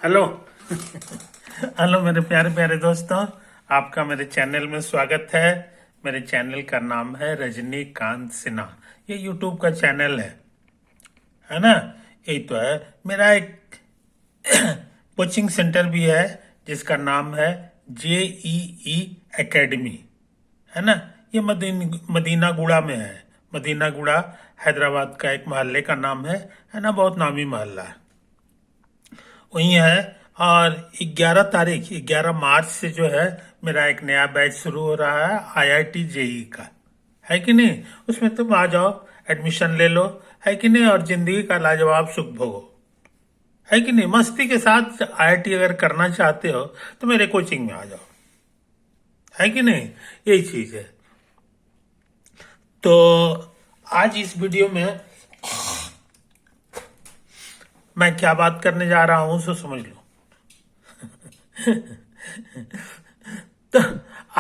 Hello. Hello मेरे प्यारे प्यारे दोस्तों, आपका मेरे चैनल में स्वागत है। मेरे चैनल का नाम है रजनीकांत सिन्हा। ये यूट्यूब का चैनल है ना। यही तो है। मेरा एक कोचिंग सेंटर भी है जिसका नाम है JEE एकेडमी, है ना। ये मदीना गुड़ा में है। मदीना गुड़ा हैदराबाद का एक मोहल्ले का नाम है ना। बहुत नामी मोहल्ला है, वही है। और 11 मार्च से जो है मेरा एक नया बैच शुरू हो रहा है IIT JEE का, है कि नहीं। उसमें तुम आ जाओ, एडमिशन ले लो, है कि नहीं, और जिंदगी का लाजवाब सुख भोगो, है कि नहीं। मस्ती के साथ IIT अगर करना चाहते हो तो मेरे कोचिंग में आ जाओ, है कि नहीं। यही चीज है। तो आज इस वीडियो में मैं क्या बात करने जा रहा हूं सो समझ लो। तो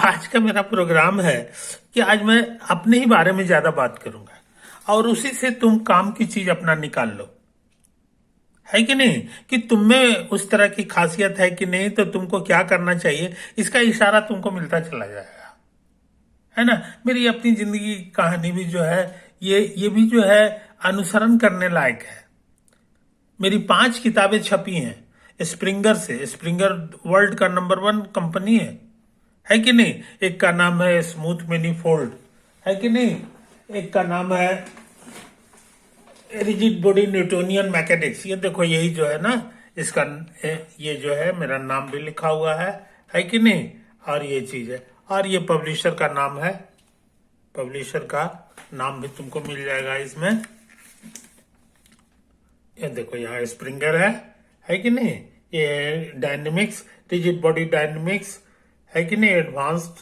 आज का मेरा प्रोग्राम है कि आज मैं अपने ही बारे में ज्यादा बात करूंगा और उसी से तुम काम की चीज अपना निकाल लो, है कि नहीं। कि तुम में उस तरह की खासियत है कि नहीं, तो तुमको क्या करना चाहिए इसका इशारा तुमको मिलता चला जाएगा, है ना। मेरी अपनी जिंदगी की कहानी भी जो है ये भी जो है अनुसरण करने लायक है। मेरी 5 किताबें छपी हैं स्प्रिंगर से। स्प्रिंगर वर्ल्ड का नंबर 1 कंपनी है कि नहीं। एक का नाम है स्मूथ मैनीफोल्ड, है कि नहीं। एक का नाम है रिजिड बॉडी न्यूटोनियन मैकेनिक्स। ये देखो, यही जो है ना, इसका ये जो है मेरा नाम भी लिखा हुआ है कि नहीं। और ये चीज है, और ये पब्लिशर का नाम है। पब्लिशर का नाम भी तुमको मिल जाएगा इसमें। ये देखो, यहाँ स्प्रिंगर है कि नहीं। ये डायनेमिक्स, रिजिड बॉडी डायनेमिक्स, है कि नहीं, एडवांस्ड,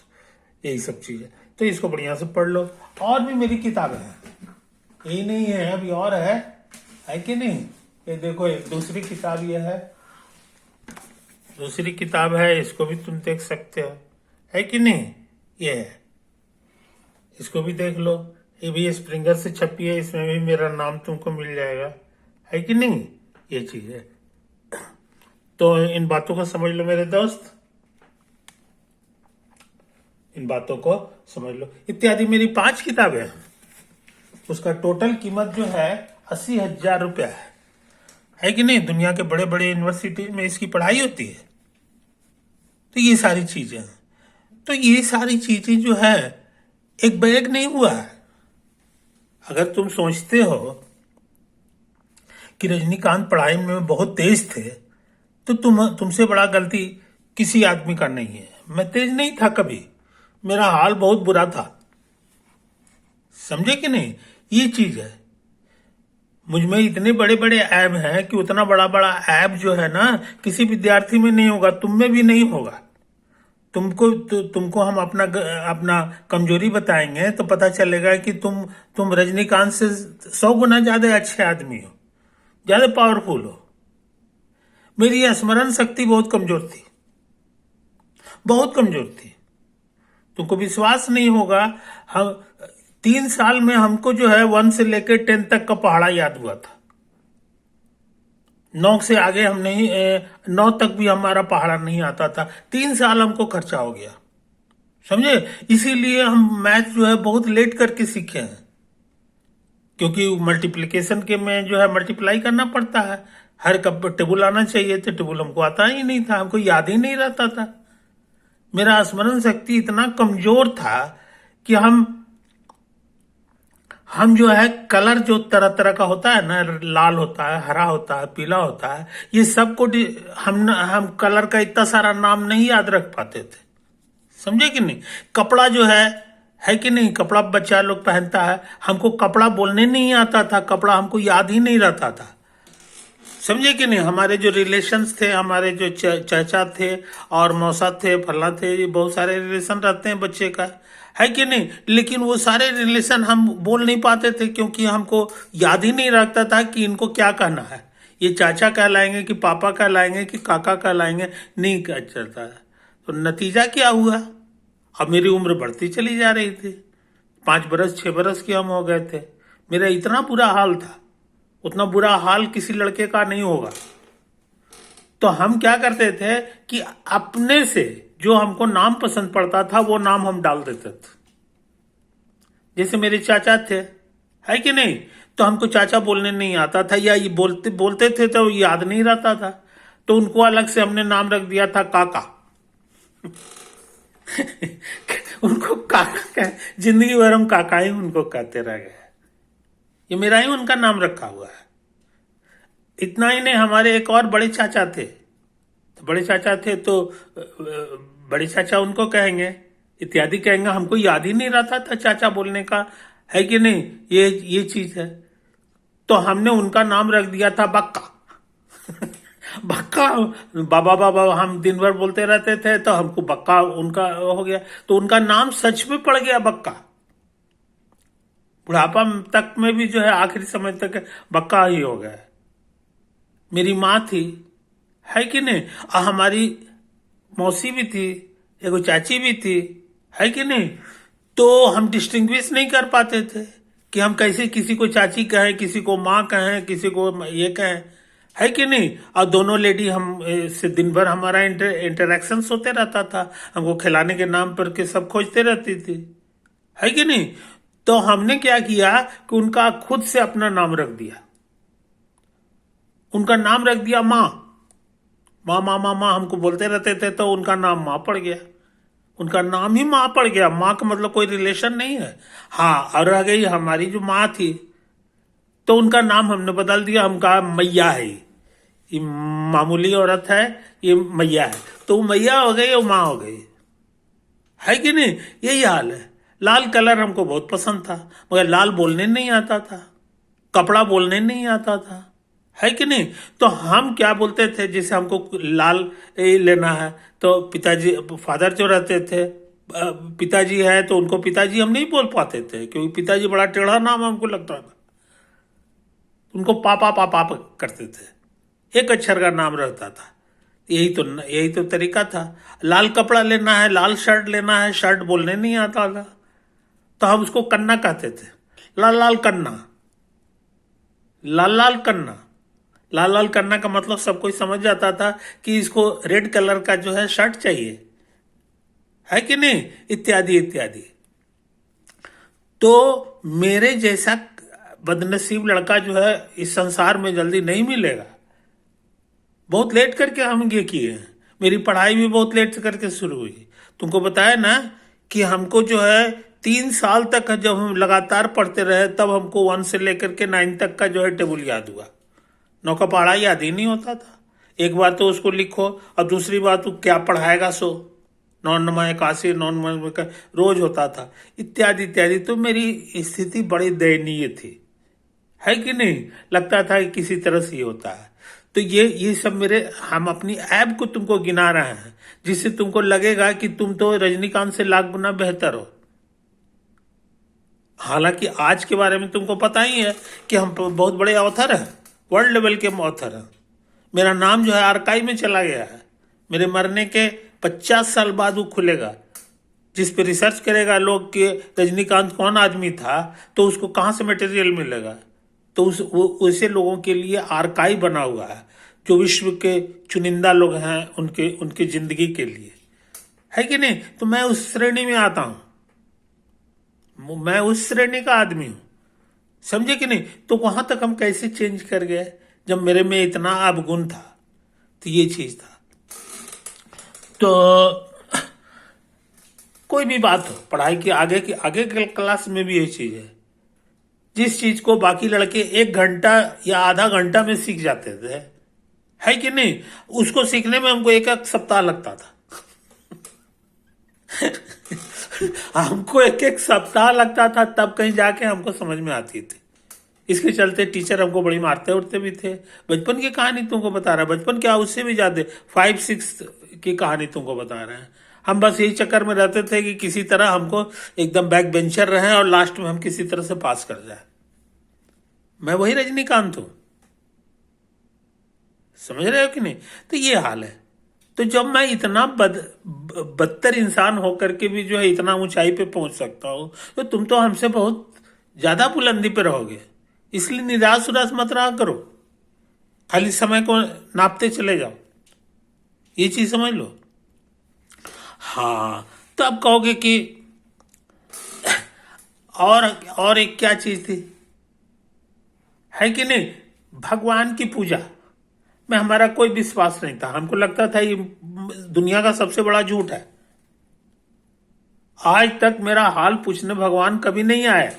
यही सब चीज है। तो इसको बढ़िया से पढ़ लो। और भी मेरी किताबें हैं, यही नहीं है, अभी और है कि नहीं। ये देखो, एक दूसरी किताब ये है, दूसरी किताब है, इसको भी तुम देख सकते हो, है कि नहीं। ये है, इसको भी देख लो। ये भी स्प्रिंगर से छपी है, इसमें भी मेरा नाम तुमको मिल जाएगा, है कि नहीं। ये चीज है। तो इन बातों को समझ लो मेरे दोस्त, इन बातों को समझ लो। इत्यादि मेरी 5 किताबें हैं। उसका टोटल कीमत जो है 80,000 रुपया है कि नहीं। दुनिया के बड़े बड़े यूनिवर्सिटी में इसकी पढ़ाई होती है। तो ये सारी चीजें हैं। तो ये सारी चीजें जो है एक बैग नहीं हुआ है। अगर तुम सोचते हो कि रजनीकांत पढ़ाई में बहुत तेज थे, तो तुमसे बड़ा गलती किसी आदमी का नहीं है। मैं तेज नहीं था कभी, मेरा हाल बहुत बुरा था, समझे कि नहीं। ये चीज है। मुझ में इतने बड़े बड़े ऐब हैं कि उतना बड़ा बड़ा ऐब जो है ना किसी विद्यार्थी में नहीं होगा, तुम में भी नहीं होगा। तुमको हम अपना कमजोरी बताएंगे तो पता चलेगा कि तुम रजनीकांत से 100 गुना ज्यादा अच्छे आदमी हो, ज्यादा पावरफुल हो। मेरी स्मरण शक्ति बहुत कमजोर थी, बहुत कमजोर थी। तुमको विश्वास नहीं होगा, हम 3 साल में हमको जो है 1 से लेकर 10 तक का पहाड़ा याद हुआ था। 9 से आगे हम नहीं, 9 तक भी हमारा पहाड़ा नहीं आता था। 3 साल हमको खर्चा हो गया, समझे। इसीलिए हम मैथ जो है बहुत लेट करके सीखे हैं, क्योंकि मल्टीप्लिकेशन के में जो है मल्टीप्लाई करना पड़ता है। हर कब टेबल आना चाहिए, तो टेबल हमको आता ही नहीं था, हमको याद ही नहीं रहता था। मेरा स्मरण शक्ति इतना कमजोर था कि हम जो है कलर जो तरह तरह का होता है ना, लाल होता है, हरा होता है, पीला होता है, ये सबको हम कलर का इतना सारा नाम नहीं याद रख पाते थे, समझे कि नहीं। कपड़ा जो है कि नहीं, कपड़ा बच्चा लोग पहनता है, हमको कपड़ा बोलने नहीं आता था, कपड़ा हमको याद ही नहीं रहता था, समझे कि नहीं। हमारे जो रिलेशंस थे, हमारे जो चाचा थे और मौसा थे, फला थे, ये बहुत सारे रिलेशन रहते हैं बच्चे का, है कि नहीं। लेकिन वो सारे रिलेशन हम बोल नहीं पाते थे, क्योंकि हमको याद ही नहीं रखता था कि इनको क्या कहना है। ये चाचा कहलाएंगे कि पापा कहलाएंगे कि काका कहलाएंगे, नहीं कह चलता है। तो नतीजा क्या हुआ, अब मेरी उम्र बढ़ती चली जा रही थी। 5 बरस 6 बरस के हम हो गए थे। मेरा इतना बुरा हाल था, उतना बुरा हाल किसी लड़के का नहीं होगा। तो हम क्या करते थे कि अपने से जो हमको नाम पसंद पड़ता था वो नाम हम डाल देते थे। जैसे मेरे चाचा थे, है कि नहीं, तो हमको चाचा बोलने नहीं आता था, या ये बोलते बोलते थे तो याद नहीं रहता था, तो उनको अलग से हमने नाम रख दिया था काका। उनको काका कह, जिंदगी भर हम काका ही उनको कहते रह गए। ये मेरा ही उनका नाम रखा हुआ है। इतना ही नहीं, हमारे एक और बड़े चाचा थे, तो बड़े चाचा थे तो बड़े चाचा उनको कहेंगे, इत्यादि कहेंगे। हमको याद ही नहीं रहता था चाचा बोलने का, है कि नहीं, ये चीज है। तो हमने उनका नाम रख दिया था बक्का। बक्का, बाबा बाबा हम दिन भर बोलते रहते थे, तो हमको बक्का उनका हो गया, तो उनका नाम सच में पड़ गया बक्का। बुढ़ापा तक में भी जो है आखिरी समय तक बक्का ही हो गया। मेरी माँ थी, है कि नहीं, और हमारी मौसी भी थी, एगो चाची भी थी, है कि नहीं। तो हम डिस्टिंग्विश नहीं कर पाते थे कि हम कैसे किसी को चाची कहें, किसी को माँ कहें, किसी को ये कहें, है कि नहीं। और दोनों लेडी हम से दिन भर हमारा इंटरेक्शन होते रहता था, हमको खिलाने के नाम पर के सब खोजते रहती थी, है कि नहीं। तो हमने क्या किया कि उनका खुद से अपना नाम रख दिया, उनका नाम रख दिया माँ। माँ माँ माँ माँ हमको बोलते रहते थे, तो उनका नाम माँ पड़ गया, उनका नाम ही माँ पड़ गया। माँ का मतलब कोई रिलेशन नहीं है। हाँ, और रह गई हमारी जो माँ थी, तो उनका नाम हमने बदल दिया, हम कहा मैया है, ये मामूली औरत है, ये मैया है, तो वो मैया हो गई और माँ हो गई, है कि नहीं। यही हाल है। लाल कलर हमको बहुत पसंद था, मगर लाल बोलने नहीं आता था, कपड़ा बोलने नहीं आता था, है कि नहीं। तो हम क्या बोलते थे, जैसे हमको लाल लेना है, तो पिताजी फादर जो रहते थे, पिताजी है तो उनको पिताजी हम नहीं बोल पाते थे, क्योंकि पिताजी बड़ा टेढ़ा नाम हमको लगता था। उनको पापा पापा करते थे, एक अक्षर का नाम रहता था। यही तो तरीका था। लाल कपड़ा लेना है, लाल शर्ट लेना है, शर्ट बोलने नहीं आता था, तो हम उसको कन्ना कहते थे, लाल लाल कन्ना, लाल लाल कन्ना। लाल लाल कन्ना का मतलब सब कोई समझ जाता था कि इसको रेड कलर का जो है शर्ट चाहिए, है कि नहीं, इत्यादि इत्यादि। तो मेरे जैसा बदनसीब लड़का जो है इस संसार में जल्दी नहीं मिलेगा। बहुत लेट करके हम ये किए हैं। मेरी पढ़ाई भी बहुत लेट करके शुरू हुई। तुमको बताया ना कि हमको जो है 3 साल तक जब हम लगातार पढ़ते रहे, तब हमको 1 से लेकर के 9 तक का जो है टेबल याद हुआ। 9 का पढ़ा याद ही नहीं होता था। एक बार तो उसको लिखो, और दूसरी बात तो क्या पढ़ाएगा सो, 9 81 9 का रोज होता था, इत्यादि इत्यादि। तो मेरी स्थिति बड़ी दयनीय थी, है कि नहीं। लगता था कि किसी तरह से ये होता है। तो ये सब मेरे, हम अपनी ऐप को तुमको गिना रहे हैं, जिससे तुमको लगेगा कि तुम तो रजनीकांत से लाख गुना बेहतर हो। हालांकि आज के बारे में तुमको पता ही है कि हम बहुत बड़े ऑथर हैं, वर्ल्ड लेवल के ऑथर हैं। मेरा नाम जो है आर्काइव में चला गया है। मेरे मरने के 50 साल बाद वो खुलेगा। जिस पे रिसर्च करेगा लोग कि रजनीकांत कौन आदमी था, तो उसको कहाँ से मटेरियल मिलेगा। तो वैसे लोगों के लिए आर्काइव बना हुआ है, जो विश्व के चुनिंदा लोग हैं उनके उनकी जिंदगी के लिए, है कि नहीं। तो मैं उस श्रेणी में आता हूं, मैं उस श्रेणी का आदमी हूं, समझे कि नहीं। तो वहां तक हम कैसे चेंज कर गए जब मेरे में इतना अवगुण था। तो ये चीज था। तो कोई भी बात हो, पढ़ाई की आगे के क्लास में भी ये चीज है। जिस चीज को बाकी लड़के 1 घंटा या आधा घंटा में सीख जाते थे, है कि नहीं, उसको सीखने में हमको 1 सप्ताह लगता था। हमको 1 सप्ताह लगता था, तब कहीं जाके हमको समझ में आती थी। इसके चलते टीचर हमको बड़ी मारते उड़ते भी थे। बचपन की कहानी तुमको बता रहा है, बचपन क्या उससे भी ज्यादा 5-6 की कहानी तुमको बता रहे हैं। हम बस यही चक्कर में रहते थे कि किसी तरह हमको एकदम बैक बेंचर रहे और लास्ट में हम किसी तरह से पास कर जाए। मैं वही रजनीकांत हूं, समझ रहे हो कि नहीं। तो ये हाल है। तो जब मैं इतना बदतर इंसान होकर के भी जो है इतना ऊंचाई पे पहुंच सकता हूं, तो तुम तो हमसे बहुत ज्यादा बुलंदी पे रहोगे। इसलिए निराश उदास मत रहा करो, खाली समय को नापते चले जाओ। ये चीज समझ लो। हाँ, तो अब कहोगे कि और एक क्या चीज थी, है कि नहीं, भगवान की पूजा में हमारा कोई विश्वास नहीं था। हमको लगता था ये दुनिया का सबसे बड़ा झूठ है। आज तक मेरा हाल पूछने भगवान कभी नहीं आया।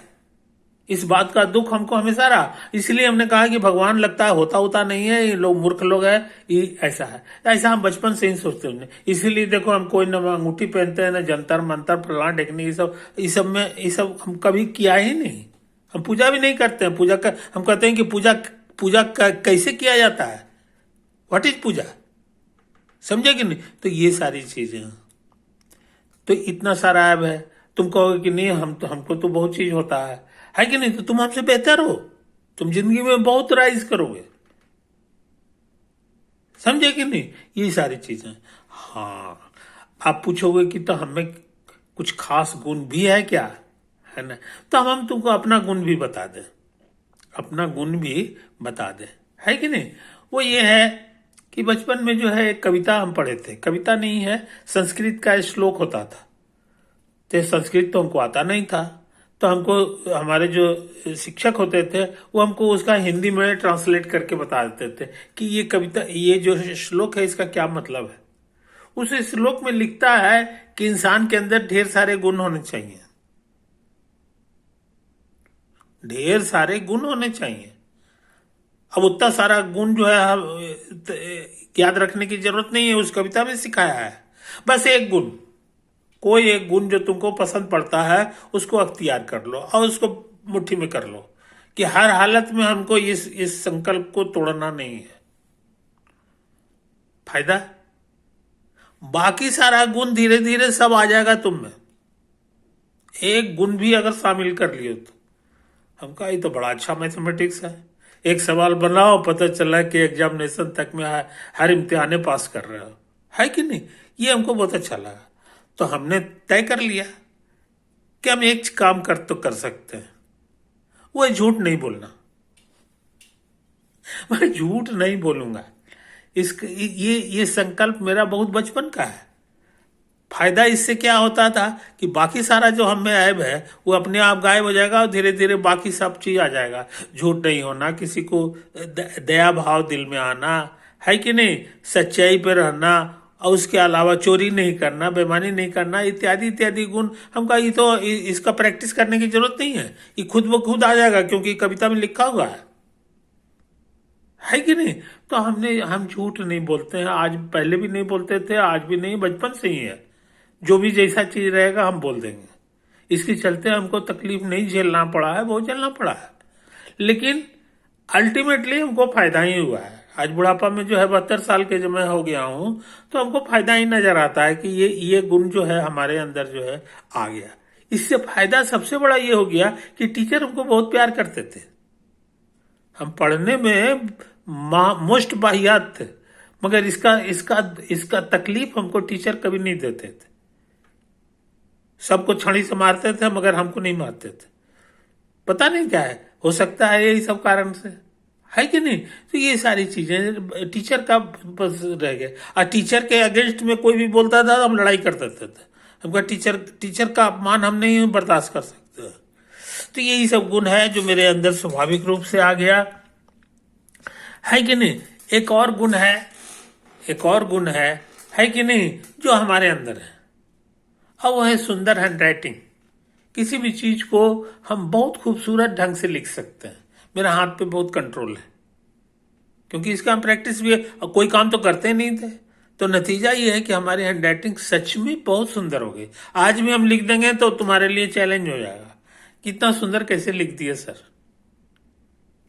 इस बात का दुख हमको हमेशा रहा, इसलिए हमने कहा कि भगवान लगता है होता नहीं है, ये लोग मूर्ख लोग हैं, ये ऐसा है। ऐसा हम बचपन से ही सोचते हैं। इसीलिए देखो, हम कोई न अंगूठी पहनते हैं, न जंतर मंतर फलाना टेकनी, ये सब हम कभी किया ही नहीं। हम पूजा भी नहीं करते हैं। पूजा का हम कहते हैं कि पूजा कैसे किया जाता है, व्हाट इज पूजा, समझे कि नहीं। तो ये सारी चीजें, तो इतना सारा ऐब है। तुम कहोगे कि नहीं, हमको तो बहुत चीज होता है कि नहीं, तो तुम हमसे बेहतर हो, तुम जिंदगी में बहुत राइज करोगे, समझे कि नहीं, ये सारी चीजें। हाँ, आप पूछोगे कि तो हमें कुछ खास गुण भी है क्या, है ना, तो हम तुमको अपना गुण भी बता दें, अपना गुण भी बता दें, है कि नहीं। वो ये है कि बचपन में जो है एक कविता हम पढ़े थे, कविता नहीं है, संस्कृत का श्लोक होता था। तो संस्कृत तो हमको आता नहीं था, तो हमको हमारे जो शिक्षक होते थे वो हमको उसका हिंदी में ट्रांसलेट करके बता देते थे कि ये कविता, ये जो श्लोक है इसका क्या मतलब है। उस श्लोक में लिखता है कि इंसान के अंदर ढेर सारे गुण होने चाहिए, ढेर सारे गुण होने चाहिए। अब उतना सारा गुण जो है याद रखने की जरूरत नहीं है, उस कविता में सिखाया है। बस एक गुण, कोई एक गुण जो तुमको पसंद पड़ता है उसको अख्तियार कर लो और उसको मुट्ठी में कर लो कि हर हालत में हमको इस संकल्प को तोड़ना नहीं है। फायदा, बाकी सारा गुण धीरे धीरे सब आ जाएगा तुम में। एक गुण भी अगर शामिल कर लियो तो हम कहा ये तो बड़ा अच्छा मैथमेटिक्स है। एक सवाल बनाओ, पता चला कि एग्जामिनेशन तक में हर इम्तिहाने पास कर रहे हो, है कि नहीं। ये हमको बहुत अच्छा लगा। तो हमने तय कर लिया कि हम एक काम कर सकते हैं, वो है झूठ नहीं बोलना। मैं झूठ नहीं बोलूंगा, ये संकल्प मेरा बहुत बचपन का है। फायदा इससे क्या होता था कि बाकी सारा जो हम में ऐब है वो अपने आप गायब हो जाएगा और धीरे धीरे बाकी सब चीज आ जाएगा। झूठ नहीं होना, किसी को दया भाव दिल में आना, है कि नहीं, सच्चाई पे रहना, और उसके अलावा चोरी नहीं करना, बेईमानी नहीं करना, इत्यादि इत्यादि गुण। हमका ये तो इसका प्रैक्टिस करने की जरूरत नहीं है, ये खुद ब खुद आ जाएगा क्योंकि कविता में लिखा हुआ है कि नहीं। तो हम झूठ नहीं बोलते हैं, आज पहले भी नहीं बोलते थे, आज भी नहीं, बचपन से ही है। जो भी जैसा चीज रहेगा हम बोल देंगे। इसके चलते हमको तकलीफ नहीं झेलना पड़ा है, बहुत झेलना पड़ा है, लेकिन अल्टीमेटली हमको फायदा ही हुआ है। आज बुढ़ापा में जो है 72 साल के जब मैं हो गया हूं, तो हमको फायदा ही नजर आता है कि ये गुण जो है हमारे अंदर जो है आ गया। इससे फायदा सबसे बड़ा ये हो गया कि टीचर हमको बहुत प्यार करते थे। हम पढ़ने में मोस्ट बाहियात थे, मगर इसका तकलीफ हमको टीचर कभी नहीं देते थे। सबको छड़ी से मारते थे मगर हमको नहीं मारते थे। पता नहीं क्या है, हो सकता है यही सब कारण से, है कि नहीं। तो ये सारी चीजें टीचर का बस रह गए। और टीचर के अगेंस्ट में कोई भी बोलता था तो हम लड़ाई कर देते थे। हमका टीचर का अपमान हम नहीं बर्दाश्त कर सकते। तो यही सब गुण है जो मेरे अंदर स्वाभाविक रूप से आ गया, है कि नहीं। एक और गुण है कि नहीं, जो हमारे अंदर है, और वो है सुंदर हैंडराइटिंग। किसी भी चीज को हम बहुत खूबसूरत ढंग से लिख सकते हैं। मेरा हाथ पे बहुत कंट्रोल है क्योंकि इसका हम प्रैक्टिस भी है, और कोई काम तो करते नहीं थे। तो नतीजा ये है कि हमारी हैंडराइटिंग सच में बहुत सुंदर हो गई। आज भी हम लिख देंगे तो तुम्हारे लिए चैलेंज हो जाएगा, कितना सुंदर कैसे लिख दिए सर,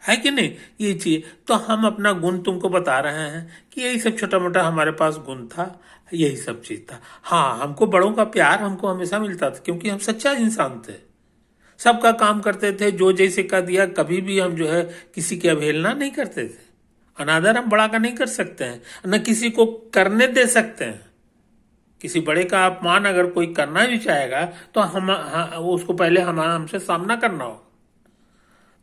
है कि नहीं। ये चीज तो हम अपना गुण तुमको बता रहे हैं कि यही सब छोटा मोटा हमारे पास गुण था, यही सब चीज था। हाँ, हमको बड़ों का प्यार हमको हमेशा मिलता था क्योंकि हम सच्चा इंसान थे, सबका काम करते थे, जो जैसे का दिया। कभी भी हम जो है किसी की अवहेलना नहीं करते थे। अनादर हम बड़ा का नहीं कर सकते हैं, न किसी को करने दे सकते हैं। किसी बड़े का अपमान अगर कोई करना भी चाहेगा तो वो उसको पहले हमसे सामना करना होगा।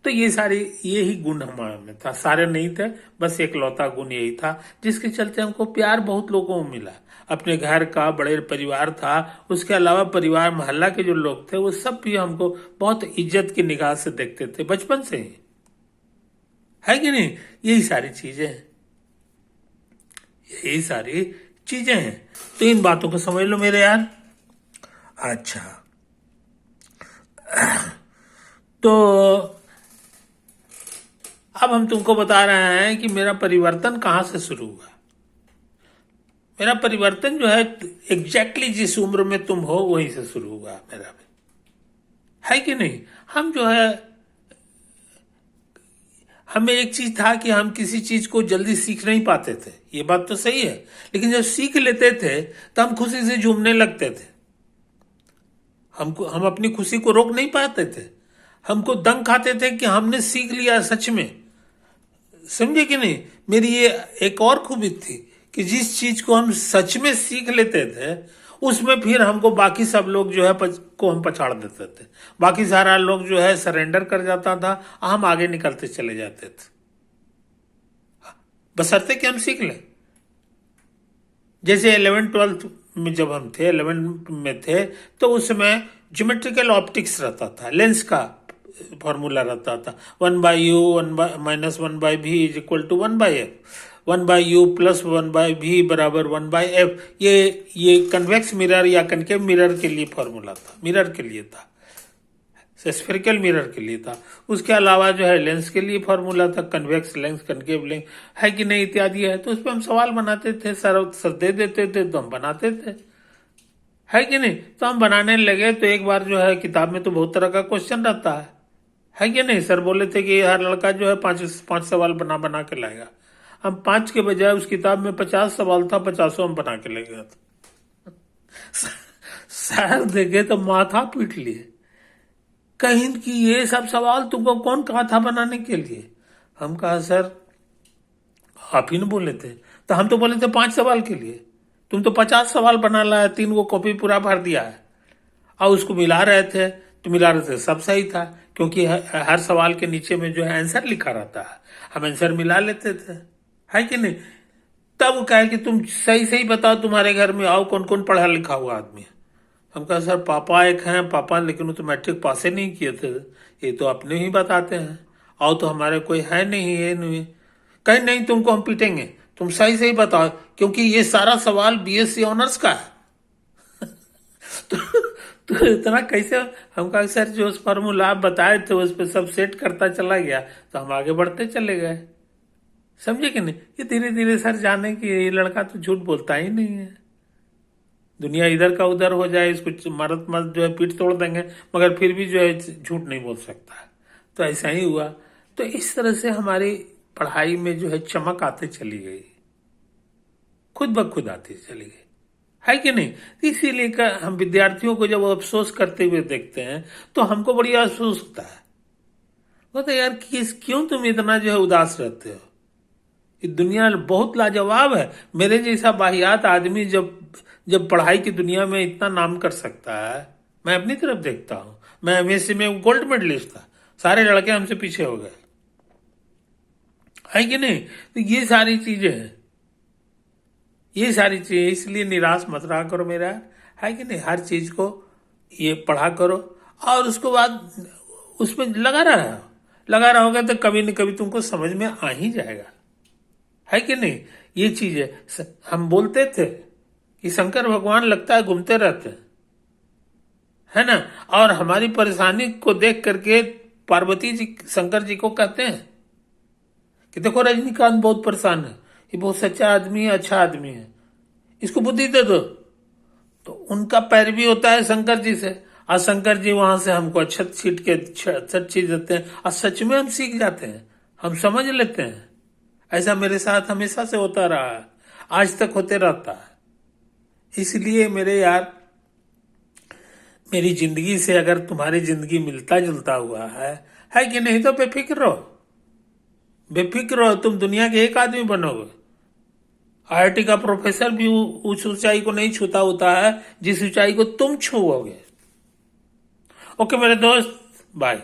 तो ये सारे यही गुण हमारे में था, सारे नहीं थे, बस एक लौता गुण यही था जिसके चलते हमको प्यार बहुत लोगों को मिला। अपने घर का बड़े परिवार था, उसके अलावा परिवार मोहल्ला के जो लोग थे वो सब भी हमको बहुत इज्जत की निगाह से देखते थे बचपन से ही, है कि नहीं। यही सारी चीजें हैं, यही सारी चीजें हैं। तो इन बातों को समझ लो मेरे यार। अच्छा, तो अब हम तुमको बता रहे हैं कि मेरा परिवर्तन कहां से शुरू हुआ। मेरा परिवर्तन जो है एग्जैक्टली जिस उम्र में तुम हो वहीं से शुरू हुआ मेरा भी, है कि नहीं। हम जो है, हमें एक चीज था कि हम किसी चीज को जल्दी सीख नहीं पाते थे, ये बात तो सही है, लेकिन जब सीख लेते थे तो हम खुशी से झूमने लगते थे। हम अपनी खुशी को रोक नहीं पाते थे, हमको दंग खाते थे कि हमने सीख लिया सच में, समझे कि नहीं। मेरी ये एक और खूबी थी कि जिस चीज को हम सच में सीख लेते थे उसमें फिर हमको बाकी सब लोग जो है को हम पछाड़ देते थे, बाकी सारा लोग जो है सरेंडर कर जाता था, हम आगे निकलते चले जाते थे, बशर्ते कि हम सीख लें। जैसे 11th-12th में जब हम थे, 11 में थे, तो उसमें ज्योमेट्रिकल ऑप्टिक्स रहता था, लेंस का फॉर्मूला रहता था 1/u -1/v is equal to 1/f, 1/u plus 1/v बराबर 1/f। ये कन्वेक्स मिरर या कनकेव मिरर के लिए फॉर्मूला था, मिरर के लिए था, स्फेरिकल मिरर के लिए था। उसके अलावा जो है लेंस के लिए फॉर्मूला था, कन्वेक्स लेंस, कनकेव लेंस, है कि नहीं, इत्यादि है। तो उस पर हम सवाल बनाते थे, सर दे देते थे तो हम बनाते थे, है कि नहीं। तो हम बनाने लगे तो एक बार जो है किताब में तो बहुत तरह का क्वेश्चन रहता है कि नहीं। सर बोले थे कि हर लड़का जो है पांच सवाल बना बना के लाएगा। हम 5 के बजाय उस किताब में 50 सवाल था, 50 हम बना के ले गए थे। सर देखे तो माथा पीट लिए, कहीं कि ये सब सवाल तुमको कौन कहा था बनाने के लिए। हम कहा सर आप ही ने बोले थे। तो हम तो बोले थे 5 सवाल के लिए, तुम तो 50 सवाल बना लाया, 3 वो कॉपी पूरा भर दिया है। और उसको मिला रहे थे तो मिला रहे थे, सब सही था, क्योंकि हर सवाल के नीचे में जो है आंसर लिखा रहता है, हम आंसर मिला लेते थे, है कि नहीं। तब वो कहे कि तुम सही सही बताओ तुम्हारे घर में आओ कौन कौन पढ़ा लिखा हुआ आदमी है। हम कहा सर पापा एक हैं, पापा लेकिन वो तो मैट्रिक पास ही नहीं किए थे, ये तो अपने ही बताते हैं, आओ तो हमारे कोई है नहीं, ये नहीं। कहीं नहीं, तुमको हम पीटेंगे, तुम सही सही बताओ, क्योंकि ये सारा सवाल बीएससी ऑनर्स का है। तो इतना कैसे। हम कहा सर जो उस फॉर्मूला आप बताए थे उस पर सब सेट करता चला गया, तो हम आगे बढ़ते चले गए, समझे कि नहीं। ये धीरे धीरे सर जाने कि ये लड़का तो झूठ बोलता ही नहीं है, दुनिया इधर का उधर हो जाए, इसको मरद मत जो है पीठ तोड़ देंगे, मगर फिर भी जो है झूठ नहीं बोल सकता है। तो ऐसा ही हुआ। तो इस तरह से हमारी पढ़ाई में जो है चमक आते चली गई, खुद ब खुद आती चली गई, है कि नहीं। इसीलिए हम विद्यार्थियों को जब अफसोस करते हुए देखते हैं तो हमको बड़ी अफसोस होता है, बोलते यार क्यों तुम इतना जो है उदास रहते हो। ये दुनिया बहुत लाजवाब है। मेरे जैसा वाहियात आदमी जब पढ़ाई की दुनिया में इतना नाम कर सकता है, मैं अपनी तरफ देखता हूं, मैं एमएससी में गोल्ड मेडलिस्ट था, सारे लड़के हमसे पीछे हो गए, है कि नहीं। तो ये सारी चीजें हैं, ये सारी चीजें, इसलिए निराश मत रहा करो मेरा, है कि नहीं। हर चीज को ये पढ़ा करो और उसके बाद उसमें लगा रहोगे तो कभी न कभी तुमको समझ में आ ही जाएगा, है कि नहीं। ये चीज है। हम बोलते थे कि शंकर भगवान लगता है घूमते रहते हैं, है ना। और हमारी परेशानी को देख करके पार्वती जी शंकर जी को कहते हैं कि देखो रजनीकांत बहुत परेशान है, ये बहुत सच्चा आदमी है, अच्छा आदमी है, इसको बुद्धि दे दो। तो उनका पैरवी होता है शंकर जी से, और शंकर जी वहां से हमको अच्छा छीट के सच चीज देते हैं, और सच में हम सीख जाते हैं, हम समझ लेते हैं। ऐसा मेरे साथ हमेशा से होता रहा है, आज तक होते रहता है। इसलिए मेरे यार, मेरी जिंदगी से अगर तुम्हारी जिंदगी मिलता जुलता हुआ है कि नहीं, तो बेफिक्र रहो, तुम दुनिया के एक आदमी बनोगे। आईआईटी का प्रोफेसर भी उस ऊंचाई को नहीं छूता होता है जिस ऊंचाई को तुम छूओगे। ओके मेरे दोस्त, बाय।